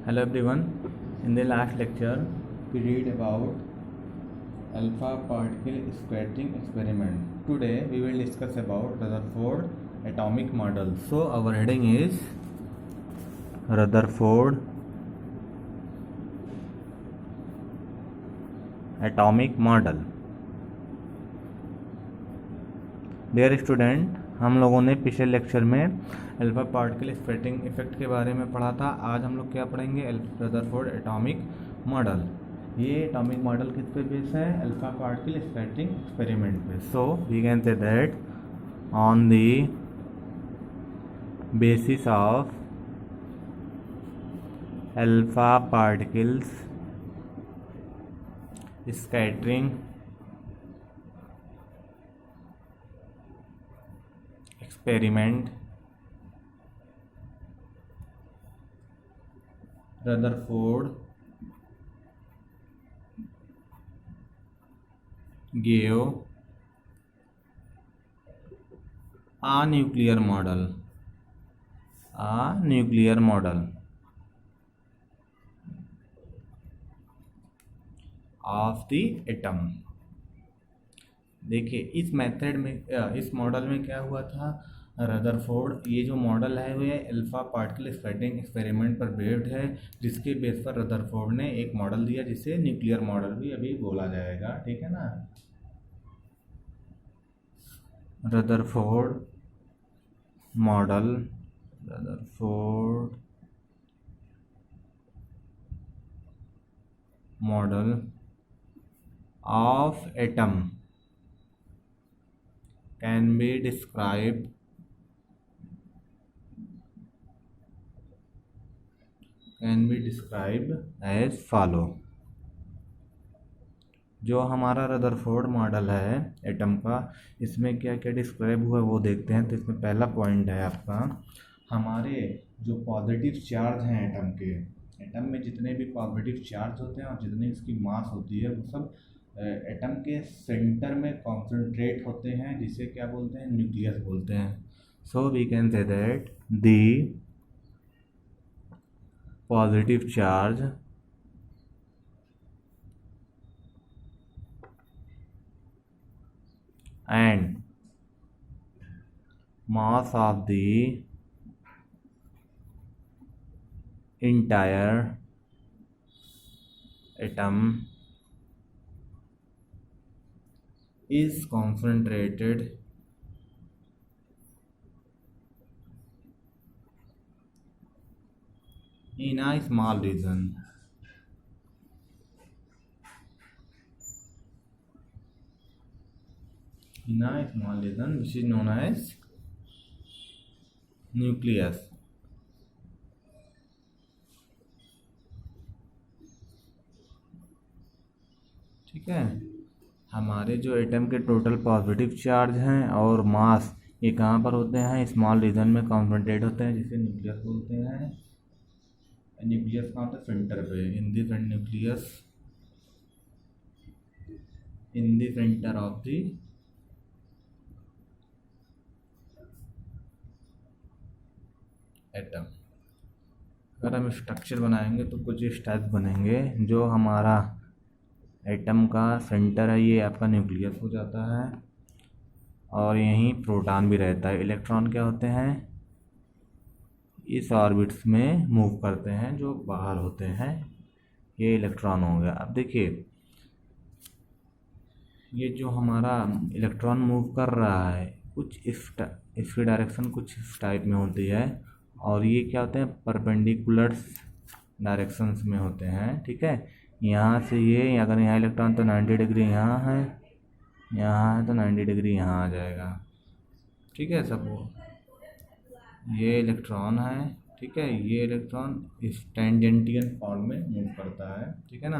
Hello everyone. In the last lecture, we read about alpha particle scattering experiment. Today we will discuss about Rutherford atomic model. So our heading is Rutherford atomic model. Dear student, हम लोगों ने पिछले lecture में alpha particle scattering effect के बारे में पढ़ा था। आज हम लोग क्या पढ़ेंगे? Rutherford atomic model. ये एटॉमिक मॉडल किस पे बेस है? अल्फा पार्टिकल स्कैटरिंग एक्सपेरिमेंट पे। So we can say that on the basis of alpha particles scattering experiment, Rutherford gave a nuclear model of the atom। देखिए इस method में, इस model में क्या हुआ था? रदरफोर्ड, ये जो मॉडल है वो अल्फा पार्टिकल स्कैटरिंग एक्सपेरिमेंट पर बेस्ड है, जिसके बेस पर रदरफोर्ड ने एक मॉडल दिया जिसे न्यूक्लियर मॉडल भी अभी बोला जाएगा। ठीक है ना? Rutherford model of atom can be described as follow। जो हमारा रदरफोर्ड मॉडल है एटम का, इसमें क्या क्या डिस्क्राइब हुआ वो देखते हैं। तो इसमें पहला पॉइंट है आपका, हमारे जो पॉजिटिव चार्ज हैं एटम में जितने भी पॉजिटिव चार्ज होते हैं और जितनी इसकी मास होती है वो सब एटम के सेंटर में कॉन्सेंट्रेट होते हैं, जिसे क्या बोलते हैं? न्यूक्लियस बोलते हैं। So we can say that the positive charge and mass of the entire atom is concentrated in a small region which is known as nucleus। ठीक है, हमारे जो एटम के टोटल पॉजिटिव चार्ज हैं और मास, ये कहाँ पर होते हैं? स्मॉल रीजन में कॉन्सेंट्रेट होते हैं, जिसे न्यूक्लियस बोलते हैं। न्यूक्लियस कहाँ होता है? सेंटर पे, in the nucleus in the centre of the atom. अगर हम स्ट्रक्चर बनाएंगे तो कुछ इस टाइप बनेंगे। जो हमारा एटम का सेंटर है ये आपका न्यूक्लियस हो जाता है, और यहीं प्रोटॉन भी रहता है। इलेक्ट्रॉन क्या होते हैं? इस ऑर्बिट्स में मूव करते हैं, जो बाहर होते हैं। ये इलेक्ट्रॉन हो गया। अब देखिए, ये जो हमारा इलेक्ट्रॉन मूव कर रहा है कुछ इसकी डायरेक्शन कुछ इस टाइप में होती है, और ये क्या होते हैं? परपेंडिकुलर्स डायरेक्शंस में होते हैं। ठीक है, यहाँ से ये, अगर यहाँ इलेक्ट्रॉन तो 90 डिग्री यहाँ है तो 90 डिग्री यहाँ आ जाएगा। ठीक है, सब वो ये इलेक्ट्रॉन है। ठीक है, ये इलेक्ट्रॉन इस टेंजेंटियल फॉर्म में मूव करता है। ठीक है ना?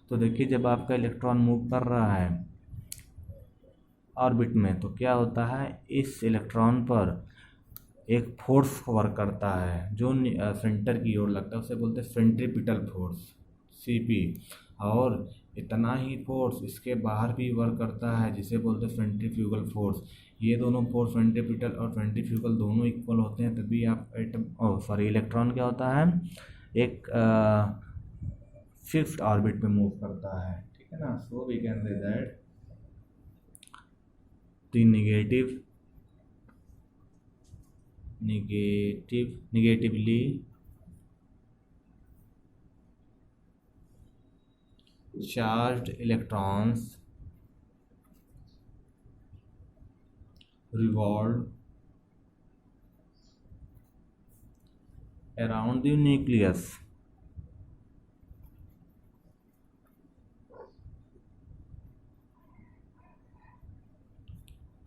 तो देखिए, जब आपका इलेक्ट्रॉन मूव कर रहा है ऑर्बिट में, तो क्या होता है? इस इलेक्ट्रॉन पर एक फोर्स वर्क करता है जो सेंटर की ओर लगता है, उसे बोलते हैं सेंट्रीपिटल फोर्स, सीपी। और इतना ही फोर्स इसके बाहर भी वर्क करता है, जिसे बोलते हैं सेंट्रीफ्यूगल फोर्स। ये दोनों फोर्स, सेंट्रीपिटल और सेंट्रीफ्यूगल, दोनों इक्वल होते हैं, तभी आप इलेक्ट्रॉन क्या होता है? एक फिक्स्ड ऑर्बिट में मूव करता है, ठीक है ना। So we can say that the negatively charged electrons revolve around the nucleus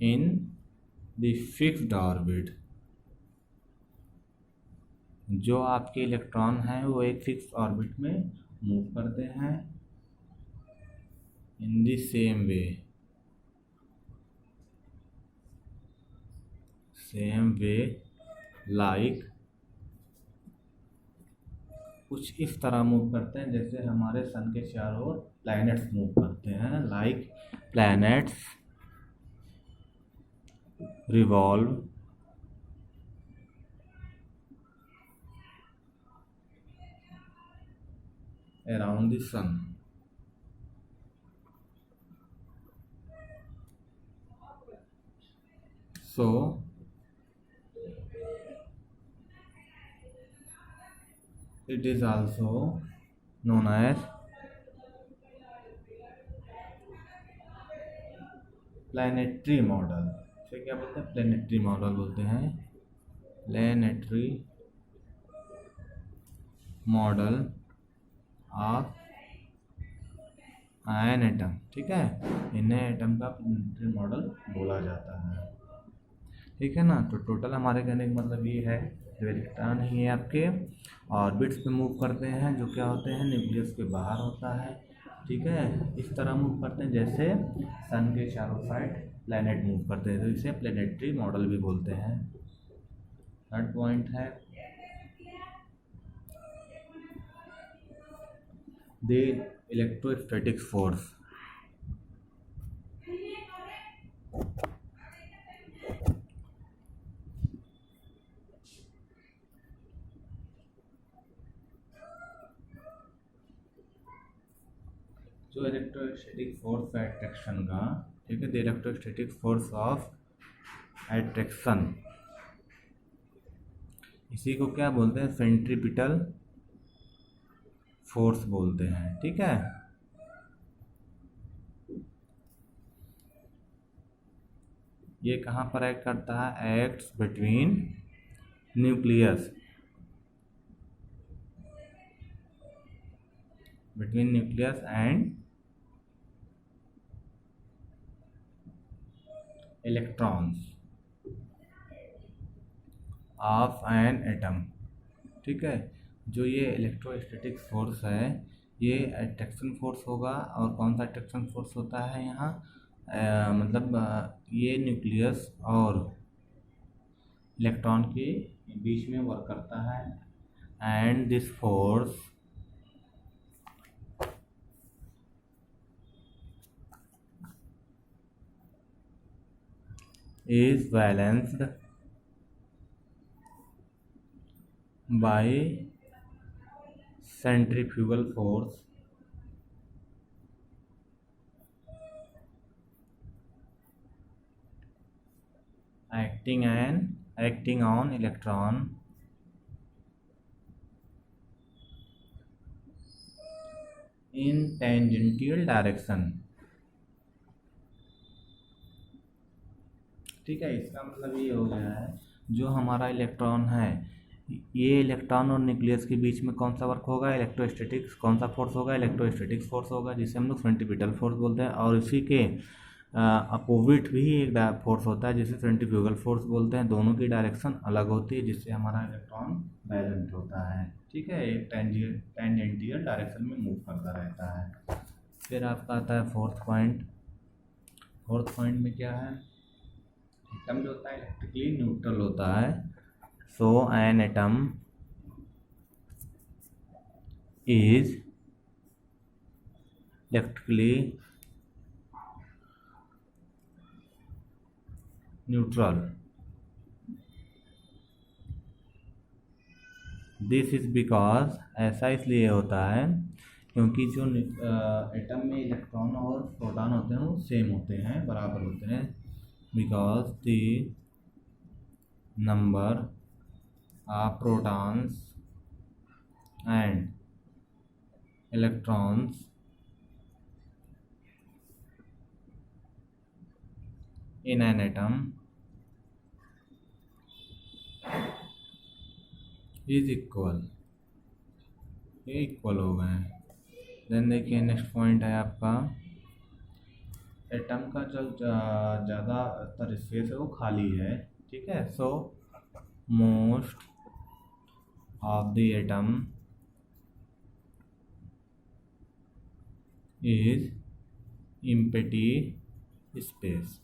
in the fixed orbit। जो आपके इलेक्ट्रॉन हैं वो एक फिक्स ऑर्बिट में मूव करते हैं in the same way like, कुछ इस तरह मूव करते हैं जैसे हमारे सन के चारों ओर प्लैनेट्स मूव करते हैं, like planets revolve around the sun। So it is also known as planetary model. इसे क्या बोलते हैं? प्लैनेटरी मॉडल बोलते हैं, planetary model of an atom, ठीक है। इन्हें एटम का प्लैनेटरी मॉडल बोला जाता है, ठीक है ना। तो टोटल हमारे कहने का मतलब ये है, जो इलेक्ट्रॉन ही आपके ऑर्बिट्स पे मूव करते हैं, जो क्या होते हैं, न्यूक्लियस के बाहर होता है, ठीक है। इस तरह मूव करते हैं जैसे सन के चारों साइड प्लैनेट मूव करते हैं, तो इसे प्लैनेटरी मॉडल भी बोलते हैं। थर्ड पॉइंट है द इलेक्ट्रोस्टैटिक फोर्स। जो इलेक्ट्रोस्टैटिक फोर्स है अट्रैक्शन का, ठीक है, the electrostatic force of attraction, इसी को क्या बोलते हैं? सेंट्रीपिटल फोर्स बोलते हैं, ठीक है। ये कहाँ पर एक्ट करता है? Acts between nucleus and electrons of an atom, ठीक है। जो ये इलेक्ट्रोस्टैटिक फोर्स है ये अट्रैक्शन फोर्स होगा, और कौन सा अट्रैक्शन फोर्स होता है यहाँ? ये न्यूक्लियस और इलेक्ट्रॉन के बीच में वर्क करता है, and this force is balanced by centrifugal force acting on electron in tangential direction, ठीक है। इसका मतलब ये हो गया है, जो हमारा इलेक्ट्रॉन है, ये इलेक्ट्रॉन और न्यूक्लियस के बीच में कौन सा वर्क होगा? इलेक्ट्रोस्टैटिक्स। कौन सा फोर्स होगा? इलेक्ट्रोस्टैटिक्स फोर्स होगा, जिसे हम लोग सेंट्रीपिटल फोर्स बोलते हैं। और इसी के अपोजिट भी एक फोर्स होता है जिसे सेंट्रीफ्यूगल फोर्स बोलते हैं। दोनों की डायरेक्शन अलग होती है, जिससे हमारा इलेक्ट्रॉन बैलेंस होता है, ठीक है। एक टेंजेंटियल डायरेक्शन में मूव करता रहता है। फिर आपका आता है फोर्थ पॉइंट। फोर्थ पॉइंट में क्या है? एटम जो होता है इलेक्ट्रिकली न्यूट्रल होता है। So an atom is electrically neutral this is because, ऐसा इसलिए होता है क्योंकि जो एटम में इलेक्ट्रॉन और प्रोटॉन होते हैं वो सेम होते हैं, बराबर होते हैं। Because the number of protons and electrons in an atom is equal, ये इक्वल हो गए हैं। देन देखिए नेक्स्ट पॉइंट है आपका, एटम का जो ज़्यादातर स्पेस है वो खाली है, ठीक है। So most of the atom is empty space.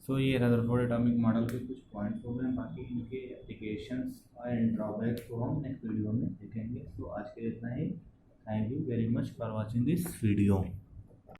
So ये रदरफोर्ड एटॉमिक मॉडल के कुछ पॉइंट्स हो गए, बाकी इनके एप्लीकेशंस एंड ड्रॉबैक्स को हम नेक्स्ट वीडियो में देखेंगे। सो आज के लिए इतना ही। Thank you very much for watching this video.